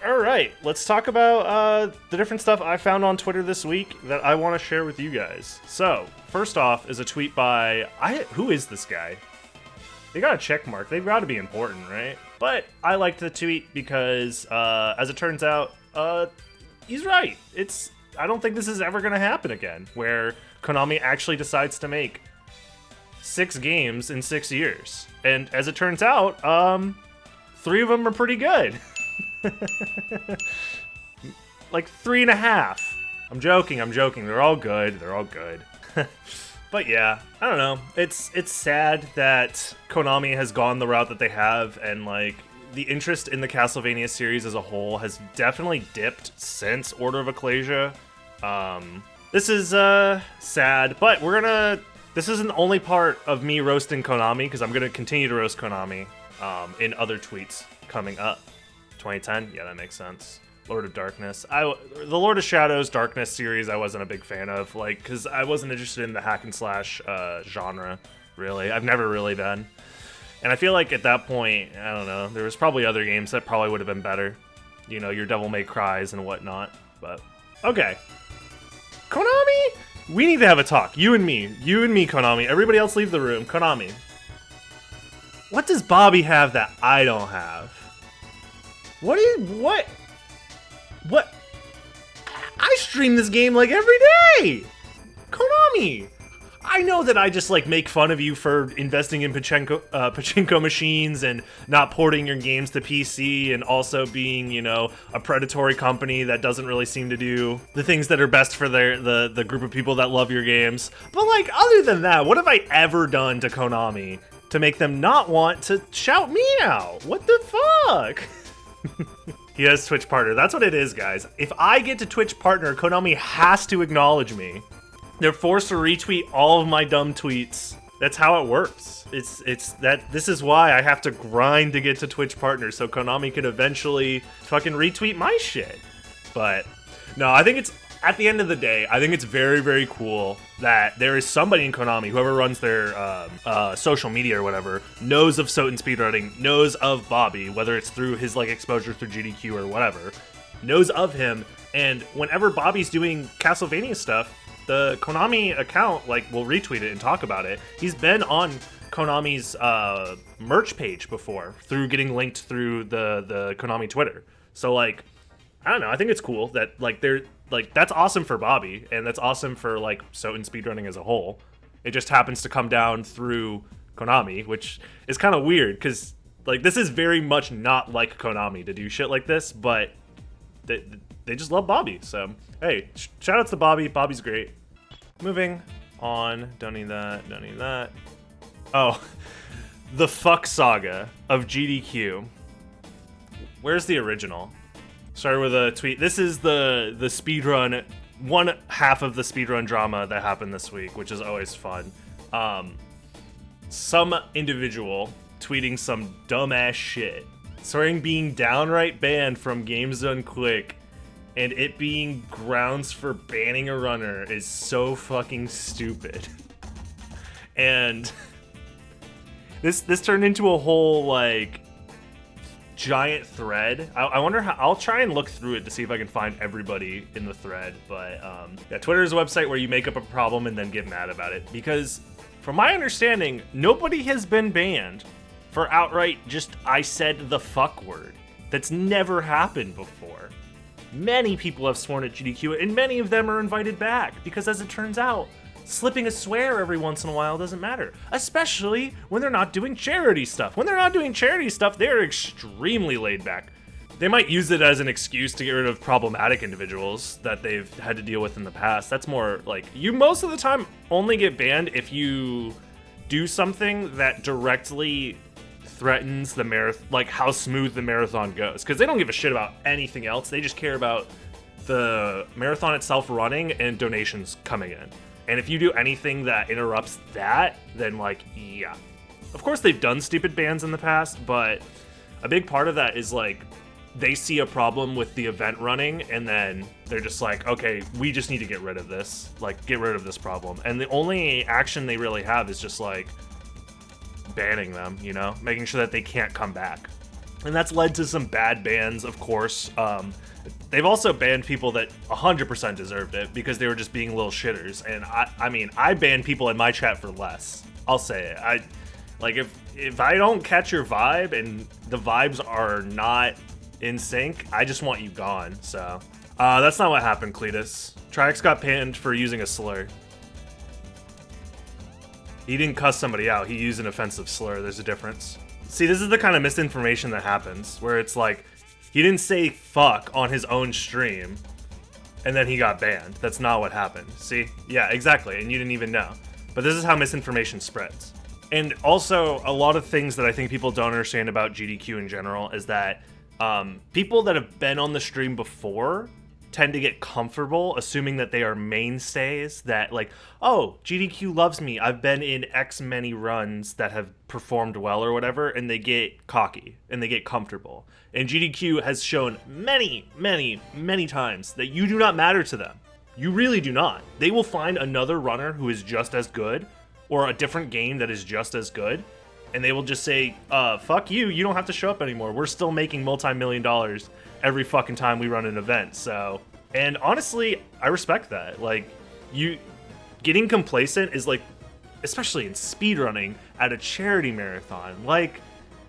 All right, let's talk about the different stuff I found on Twitter this week that I want to share with you guys. So, first off is a tweet by who is this guy? They got a check mark. They've got to be important, right? But I liked the tweet because, as it turns out, he's right. I don't think this is ever going to happen again, where Konami actually decides to make 6 games in 6 years. And as it turns out, 3 of them are pretty good. Like 3.5. I'm joking. They're all good. But yeah, I don't know. It's sad that Konami has gone the route that they have, and like the interest in the Castlevania series as a whole has definitely dipped since Order of Ecclesia. This is sad, but this isn't the only part of me roasting Konami, because I'm gonna continue to roast Konami in other tweets coming up. 2010, yeah, that makes sense. Lord of Darkness. The Lord of Shadows Darkness series I wasn't a big fan of, like, because I wasn't interested in the hack and slash genre, really. I've never really been. And I feel like at that point, I don't know, there was probably other games that probably would have been better. You know, your Devil May Cries and whatnot. But, okay. Konami? We need to have a talk. You and me, Konami. Everybody else leave the room. Konami. What does Bobby have that I don't have? What? I stream this game like every day! Konami! I know that I just like make fun of you for investing in pachinko machines and not porting your games to PC, and also being, you know, a predatory company that doesn't really seem to do the things that are best for the group of people that love your games. But like, other than that, what have I ever done to Konami to make them not want to shout me out? What the fuck? He has Twitch partner. That's what it is, guys. If I get to Twitch partner, Konami has to acknowledge me. They're forced to retweet all of my dumb tweets. That's how it works. This is why I have to grind to get to Twitch partner, so Konami can eventually fucking retweet my shit. But no, I think it's, at the end of the day, I think it's very, very cool that there is somebody in Konami, whoever runs their social media or whatever, knows of Soten speedrunning, knows of Bobby, whether it's through his like exposure through GDQ or whatever, knows of him, and whenever Bobby's doing Castlevania stuff, the Konami account like will retweet it and talk about it. He's been on Konami's merch page before through getting linked through the Konami Twitter. So like, I don't know, I think it's cool that like they're like, that's awesome for Bobby, and that's awesome for like Soten speedrunning as a whole. It just happens to come down through Konami, which is kind of weird because like this is very much not like Konami to do shit like this, but they just love Bobby. So hey, shout outs to Bobby. Bobby's great. Moving on. Don't need that. Oh, the fuck saga of GDQ. Where's the original? Started with a tweet. This is the speedrun, one half of the speedrun drama that happened this week, which is always fun. Some individual tweeting some dumbass shit, starting being downright banned from Games Done Quick, and it being grounds for banning a runner is so fucking stupid. And this turned into a whole like giant thread. I wonder how. I'll try and look through it to see if I can find everybody in the thread. But yeah, Twitter is a website where you make up a problem and then get mad about it. Because from my understanding, nobody has been banned for outright just I said the fuck word. That's never happened before. Many people have sworn at GDQ, and many of them are invited back because, as it turns out, slipping a swear every once in a while doesn't matter, especially when they're not doing charity stuff. When they're not doing charity stuff, they're extremely laid back. They might use it as an excuse to get rid of problematic individuals that they've had to deal with in the past. That's more like, you most of the time only get banned if you do something that directly threatens the marathon, like how smooth the marathon goes, because they don't give a shit about anything else. They just care about the marathon itself running and donations coming in. And if you do anything that interrupts that, then like, yeah. Of course they've done stupid bans in the past, but a big part of that is like, they see a problem with the event running, and then they're just like, okay, we just need to get rid of this. Like, get rid of this problem. And the only action they really have is just like banning them, you know? Making sure that they can't come back. And that's led to some bad bans, of course. They've also banned people that 100% deserved it because they were just being little shitters. And I mean, I ban people in my chat for less. I'll say it. If I don't catch your vibe and the vibes are not in sync, I just want you gone. So that's not what happened, Cletus. Triax got banned for using a slur. He didn't cuss somebody out. He used an offensive slur. There's a difference. See, this is the kind of misinformation that happens, where it's like, he didn't say fuck on his own stream, and then he got banned. That's not what happened. See? Yeah, exactly, and you didn't even know. But this is how misinformation spreads. And also, a lot of things that I think people don't understand about GDQ in general is that people that have been on the stream before tend to get comfortable assuming that they are mainstays, that like, oh, GDQ loves me, I've been in X many runs that have performed well or whatever, and they get cocky and they get comfortable. And GDQ has shown many, many, many times that you do not matter to them. You really do not. They will find another runner who is just as good, or a different game that is just as good, and they will just say, fuck you, you don't have to show up anymore. We're still making multi-million dollars every fucking time we run an event. So, and honestly, I respect that. Like, you getting complacent is like, especially in speedrunning at a charity marathon, like,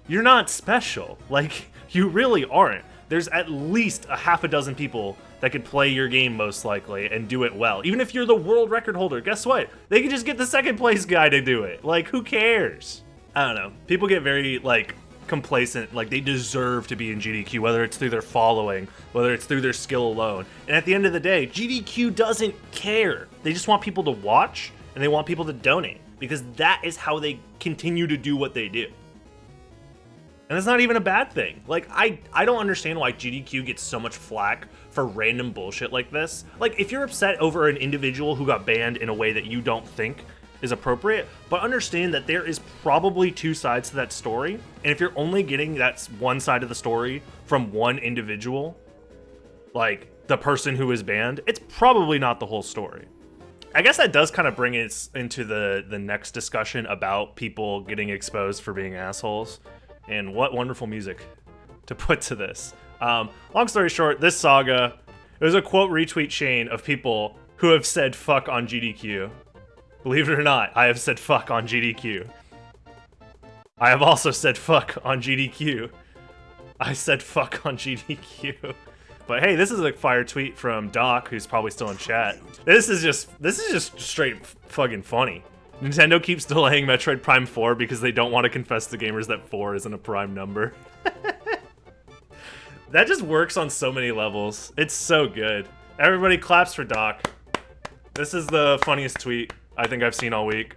you're not special. Like, you really aren't. There's at least a half a dozen people that could play your game most likely and do it well. Even if you're the world record holder, guess what? They could just get the second place guy to do it. Like, who cares? I don't know. People get very, like, complacent, like they deserve to be in GDQ, whether it's through their following, whether it's through their skill alone. And at the end of the day, GDQ doesn't care. They just want people to watch and they want people to donate, because that is how they continue to do what they do. And that's not even a bad thing. Like, I don't understand why GDQ gets so much flack for random bullshit like this. Like, if you're upset over an individual who got banned in a way that you don't think is appropriate, but understand that there is probably two sides to that story, and if you're only getting that one side of the story from one individual, like the person who is banned, it's probably not the whole story. I guess that does kind of bring us into the next discussion about people getting exposed for being assholes, and what wonderful music to put to this. Long story short, this saga, there's a quote retweet chain of people who have said fuck on GDQ. Believe it or not, I have said fuck on GDQ. I have also said fuck on GDQ. I said fuck on GDQ. But hey, this is a fire tweet from Doc, who's probably still in chat. This is just straight fucking funny. Nintendo keeps delaying Metroid Prime 4 because they don't want to confess to gamers that 4 isn't a prime number. That just works on so many levels. It's so good. Everybody claps for Doc. This is the funniest tweet I think I've seen all week.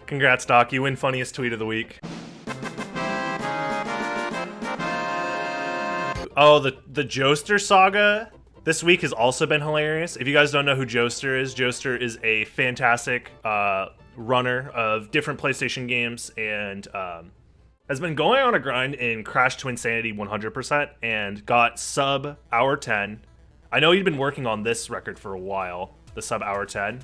Congrats, Doc. You win funniest tweet of the week. Oh, the Joester saga this week has also been hilarious. If you guys don't know who Joester is a fantastic runner of different PlayStation games, and has been going on a grind in Crash Twinsanity 100% and got sub hour 10. I know he'd been working on this record for a while, the sub hour 10.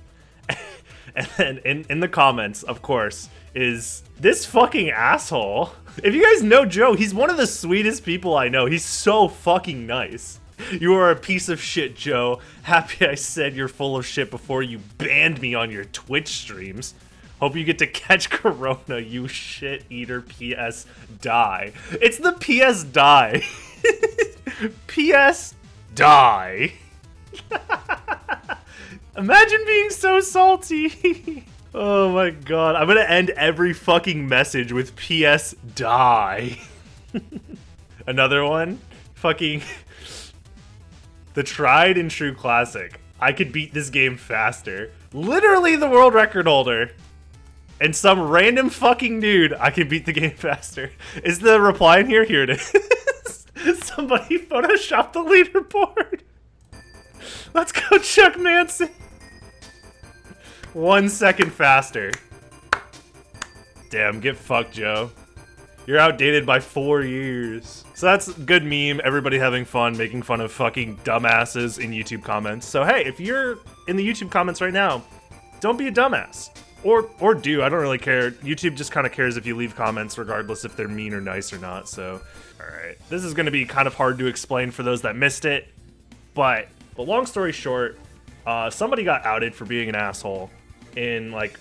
And then in the comments, of course, is this fucking asshole. If you guys know Joe, he's one of the sweetest people I know. He's so fucking nice. You are a piece of shit, Joe. Happy I said you're full of shit before you banned me on your Twitch streams. Hope you get to catch Corona, you shit eater. PS die. It's the PS die. PS die. Imagine being so salty. Oh my god. I'm gonna end every fucking message with PS die. Another one? Fucking the tried and true classic. I could beat this game faster. Literally the world record holder. And some random fucking dude, I could beat the game faster. Is the reply in here? Here it is. Somebody photoshopped the leaderboard. Let's go, Chuck Manson. 1 second faster. Damn, get fucked, Joe. You're outdated by 4 years. So that's a good meme, everybody having fun, making fun of fucking dumbasses in YouTube comments. So hey, if you're in the YouTube comments right now, don't be a dumbass. or do. I don't really care. YouTube just kind of cares if you leave comments, regardless if they're mean or nice or not. So, all right, this is going to be kind of hard to explain for those that missed it. But long story short, somebody got outed for being an asshole in like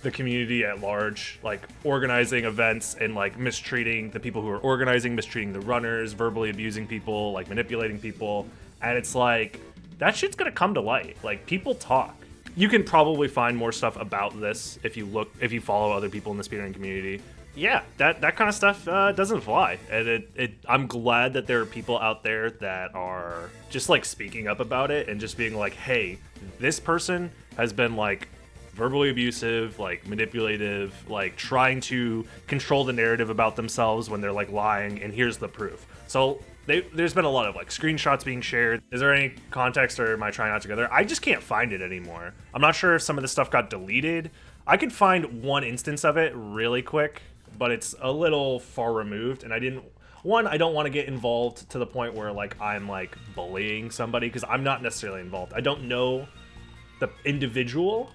the community at large, like organizing events and like mistreating the people who are organizing, mistreating the runners, verbally abusing people, like manipulating people. And it's like, that shit's gonna come to light. Like, people talk. You can probably find more stuff about this if you follow other people in the speedrunning community. Yeah, that kind of stuff doesn't fly. And I'm glad that there are people out there that are just like speaking up about it and just being like, hey, this person has been like verbally abusive, like manipulative, like trying to control the narrative about themselves when they're like lying, and here's the proof. So there's been a lot of like screenshots being shared. Is there any context, or am I trying not to go there? I just can't find it anymore. I'm not sure if some of this stuff got deleted. I could find one instance of it really quick, but it's a little far removed, and I don't want to get involved to the point where like I'm like bullying somebody, because I'm not necessarily involved. I don't know the individual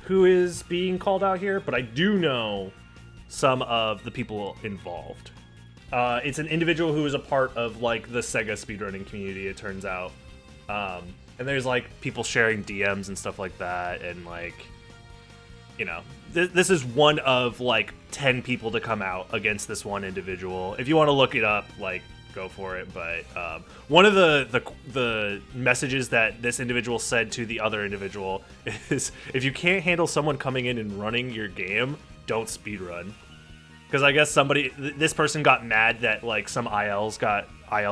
who is being called out here, but I do know some of the people involved. It's an individual who is a part of like the Sega speedrunning community, it turns out. And there's like people sharing DMs and stuff like that, and like, you know, this is one of like 10 people to come out against this one individual. If you want to look it up, like, go for it. But one of the messages that this individual said to the other individual is, if you can't handle someone coming in and running your game, don't speedrun. Because I guess this person got mad that like some IL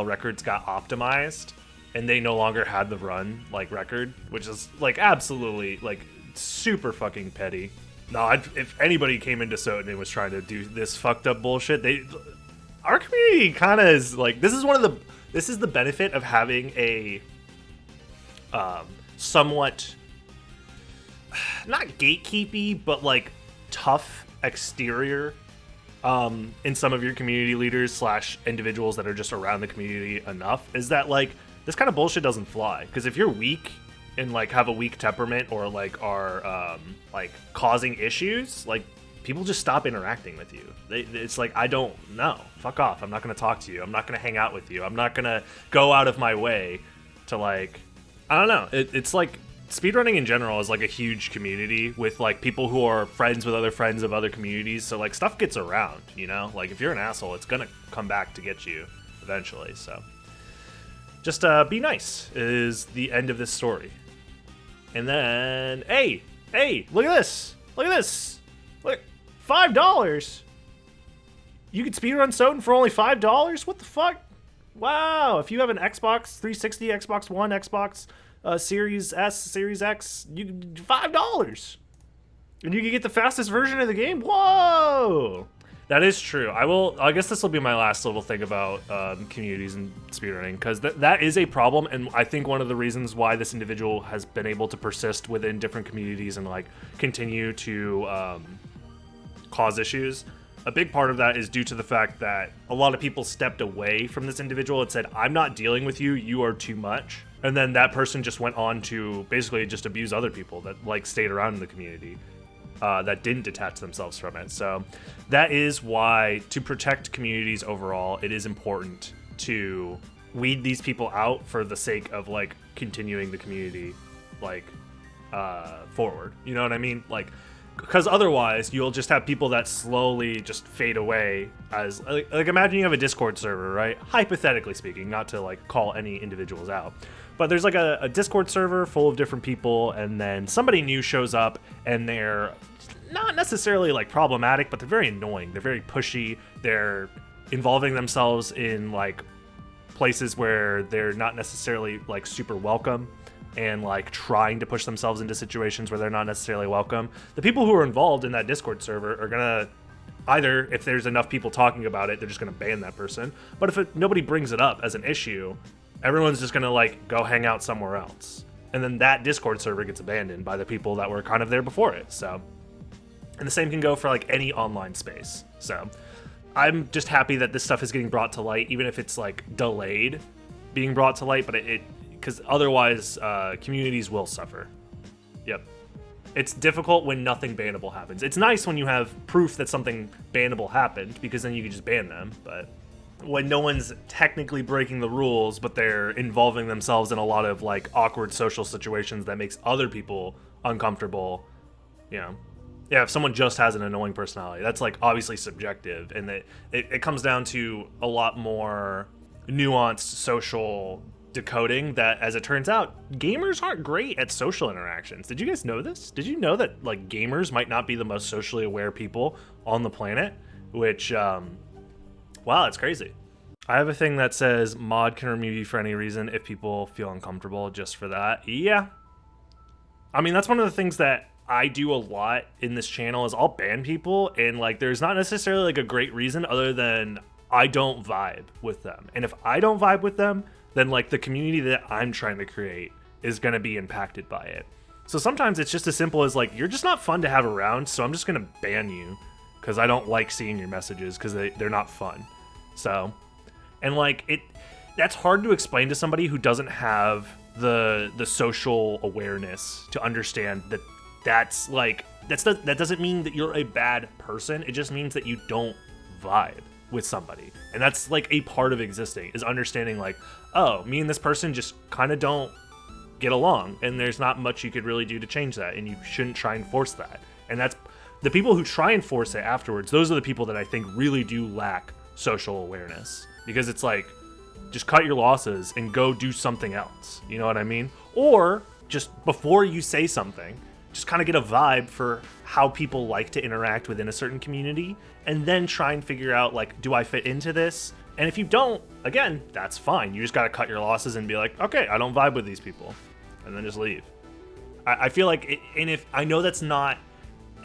records got optimized, and they no longer had the run like record, which is like absolutely like super fucking petty. No, if anybody came into Soten and was trying to do this fucked up bullshit, our community kind of is like, this is the benefit of having a somewhat not gatekeepy, but like tough exterior in some of your community leaders / individuals that are just around the community enough, is that like this kind of bullshit doesn't fly. Because if you're weak and like have a weak temperament, or like are like causing issues, like people just stop interacting with you. It's like, I don't know, fuck off, I'm not going to talk to you, I'm not going to hang out with you, I'm not going to go out of my way to like, I don't know. It's like speedrunning in general is like a huge community with like people who are friends with other friends of other communities, so like stuff gets around, you know? Like if you're an asshole, it's gonna come back to get you eventually. So just be nice is the end of this story. And then hey, look at this, look, $5. You can speedrun Soten for only $5. What the fuck? Wow. If you have an Xbox 360, Xbox One, Xbox Series S, Series X, you $5, and you can get the fastest version of the game. Whoa, that is true. I guess this will be my last little thing about communities and speedrunning, because that is a problem, and I think one of the reasons why this individual has been able to persist within different communities and like continue to cause issues. A big part of that is due to the fact that a lot of people stepped away from this individual and said, I'm not dealing with you, you are too much. And then that person just went on to basically just abuse other people that like stayed around in the community that didn't detach themselves from it. So that is why, to protect communities overall, it is important to weed these people out for the sake of like continuing the community like forward. You know what I mean? Like, because otherwise you'll just have people that slowly just fade away. As like imagine you have a Discord server, right? Hypothetically speaking, not to like call any individuals out, but there's like a Discord server full of different people, and then somebody new shows up, and they're not necessarily like problematic, but they're very annoying, they're very pushy, they're involving themselves in like places where they're not necessarily like super welcome, and like trying to push themselves into situations where they're not necessarily welcome. The people who are involved in that Discord server are gonna either, if there's enough people talking about it, they're just gonna ban that person. But if nobody brings it up as an issue, everyone's just gonna like go hang out somewhere else, and then that Discord server gets abandoned by the people that were kind of there before it. So, and the same can go for like any online space. So I'm just happy that this stuff is getting brought to light, even if it's like delayed being brought to light, but it because otherwise communities will suffer. Yep. It's difficult when nothing bannable happens. It's nice when you have proof that something bannable happened, because then you can just ban them, but when no one's technically breaking the rules, but they're involving themselves in a lot of like awkward social situations that makes other people uncomfortable, you know. Yeah, if someone just has an annoying personality, that's like obviously subjective, and it comes down to a lot more nuanced social decoding that, as it turns out, gamers aren't great at social interactions. Did you guys know this? Did you know that like gamers might not be the most socially aware people on the planet? Which, wow, that's crazy. I have a thing that says mod can remove you for any reason if people feel uncomfortable just for that. Yeah. I mean, that's one of the things that I do a lot in this channel is I'll ban people, and like there's not necessarily like a great reason other than I don't vibe with them. And if I don't vibe with them, then like the community that I'm trying to create is going to be impacted by it. So sometimes it's just as simple as like, you're just not fun to have around, so I'm just going to ban you because I don't like seeing your messages because they're not fun. So, and like that's hard to explain to somebody who doesn't have the social awareness to understand that that doesn't mean that you're a bad person. It just means that you don't vibe with somebody. And that's like a part of existing, is understanding like, oh, me and this person just kind of don't get along, and there's not much you could really do to change that, and you shouldn't try and force that. And that's the people who try and force it afterwards, those are the people that I think really do lack social awareness, because it's like, just cut your losses and go do something else. You know what I mean? Or just before you say something, just kind of get a vibe for how people like to interact within a certain community, and then try and figure out like, do I fit into this? And if you don't, again, that's fine. You just got to cut your losses and be like, okay, I don't vibe with these people, and then just leave. I feel like, and if I know that's not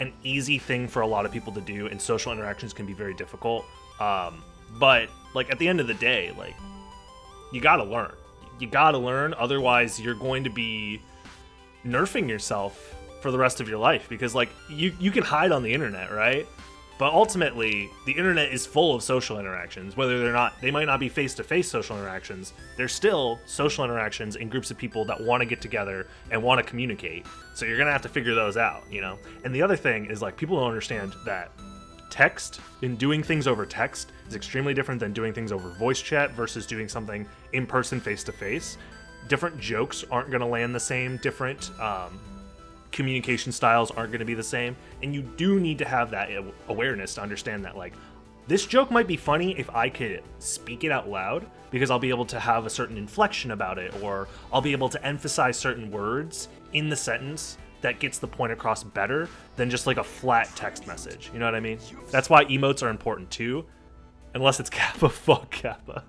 an easy thing for a lot of people to do, and social interactions can be very difficult. But like at the end of the day, like you got to learn. You got to learn. Otherwise, you're going to be nerfing yourself for the rest of your life, because like you can hide on the internet, right? But ultimately the internet is full of social interactions, whether they might not be face-to-face social interactions. They're still social interactions in groups of people that want to get together and want to communicate. So you're gonna have to figure those out, you know. And the other thing is like, people don't understand that text and doing things over text is extremely different than doing things over voice chat versus doing something in person, face-to-face. Different jokes aren't gonna land the same, different communication styles aren't going to be the same, and you do need to have that awareness to understand that like, this joke might be funny if I could speak it out loud, because I'll be able to have a certain inflection about it, or I'll be able to emphasize certain words in the sentence that gets the point across better than just like a flat text message. You know what I mean? That's why emotes are important too, unless it's Kappa. Fuck Kappa.